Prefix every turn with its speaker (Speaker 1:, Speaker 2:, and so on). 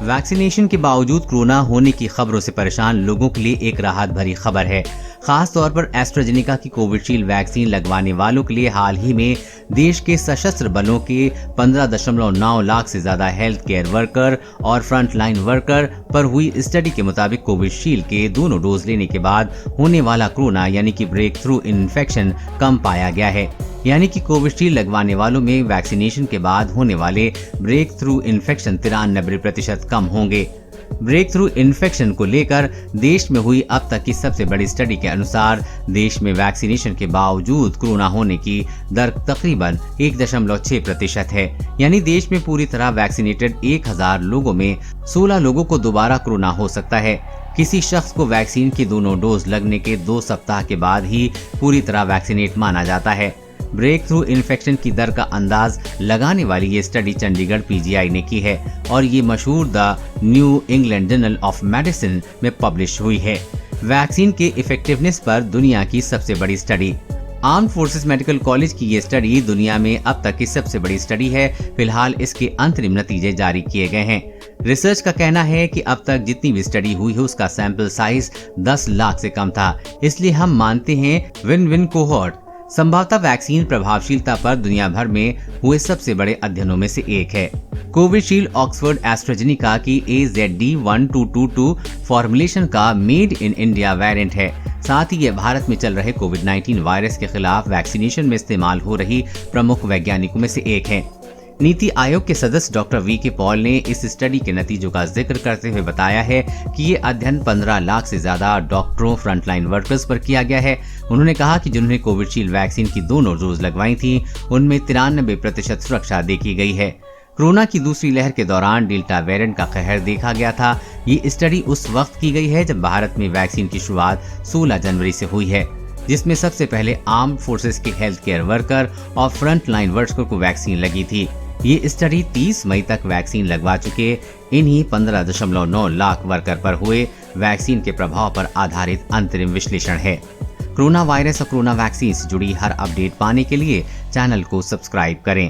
Speaker 1: Vaccination के बावजूद corona होने की खबरों से परेशान लोगों के लिए एक राहत भरी खबर है। खास तौर पर एस्ट्राजेनेका की कोविशील्ड वैक्सीन लगवाने वालों के लिए हाल ही में देश के सशस्त्र बलों के 15.9 लाख से ज्यादा हेल्थ केयर वर्कर और फ्रंट लाइन वर्कर पर हुई स्टडी के मुताबिक कोविशील्ड के दोनों डोज लेने के बाद होने वाला कोरोना यानी कि ब्रेक थ्रू इन्फेक्शन कम पाया गया है। यानी कि कोविशील्ड लगवाने वालों में वैक्सीनेशन के बाद होने वाले ब्रेक थ्रू इन्फेक्शन 93% कम होंगे। ब्रेक थ्रू इन्फेक्शन को लेकर देश में हुई अब तक की सबसे बड़ी स्टडी के अनुसार देश में वैक्सीनेशन के बावजूद कोरोना होने की दर तकरीबन 1.6% है। यानी देश में पूरी तरह वैक्सीनेटेड 1000 लोगों में 16 लोगों को दोबारा कोरोना हो सकता है। किसी शख्स को वैक्सीन की दोनों डोज लगने के 2 सप्ताह के बाद ही पूरी तरह वैक्सीनेट माना जाता है। ब्रेक थ्रू इन्फेक्शन की दर का अंदाज लगाने वाली ये स्टडी चंडीगढ़ पीजीआई ने की है और ये मशहूर the new England journal of medicine में पब्लिश हुई है। वैक्सीन के इफेक्टिवनेस पर दुनिया की सबसे बड़ी study. Arm forces medical college की ये स्टडी दुनिया में अब तक की सबसे बड़ी स्टडी है। फिलहाल इसके अंतरिम नतीजे जारी किए गए हैं। रिसर्च का कहना है कि अब तक जितनी भी स्टडी हुई है उसका सैंपल साइज 10 लाख से कम था। इसलिए हम मानते हैं विन विन कोहॉर्ट संभवतः वैक्सीन प्रभावशीलता पर दुनिया भर में हुए सबसे बड़े अध्ययनों में से एक है। कोविशील्ड ऑक्सफोर्ड एस्ट्राजेनेका की AZD1222 फॉर्मुलेशन का मेड इन इंडिया वेरिएंट है। साथ ही यह भारत में चल रहे कोविड-19 वायरस के खिलाफ वैक्सीनेशन में इस्तेमाल हो रही प्रमुख वैज्ञानिकों में से एक है। नीति आयोग के सदस्य डॉक्टर VK पॉल ने इस स्टडी के नतीजों का जिक्र करते हुए बताया है कि ये अध्ययन 15 लाख से ज्यादा डॉक्टरों फ्रंटलाइन वर्कर्स पर किया गया है। उन्होंने कहा कि जिन्होंने कोविशील्ड वैक्सीन की दोनों डोज लगवाई थी उनमें 93% सुरक्षा देखी गई है। कोरोना की दूसरी लहर के दौरान डेल्टा वेरिएंट का कहर देखा गया था। ये स्टडी उस वक्त की गई है जब भारत में वैक्सीन की शुरुआत 16 जनवरी से हुई है, जिसमें सबसे पहले आर्म फोर्सेस के हेल्थ केयर वर्कर और फ्रंट लाइन वर्कर को वैक्सीन लगी थी। ये स्टडी 30 मई तक वैक्सीन लगवा चुके इन्हीं 15.9 लाख वर्कर पर हुए वैक्सीन के प्रभाव पर आधारित अंतरिम विश्लेषण है। कोरोना वायरस और कोरोना वैक्सीन से जुड़ी हर अपडेट पाने के लिए चैनल को सब्सक्राइब करें।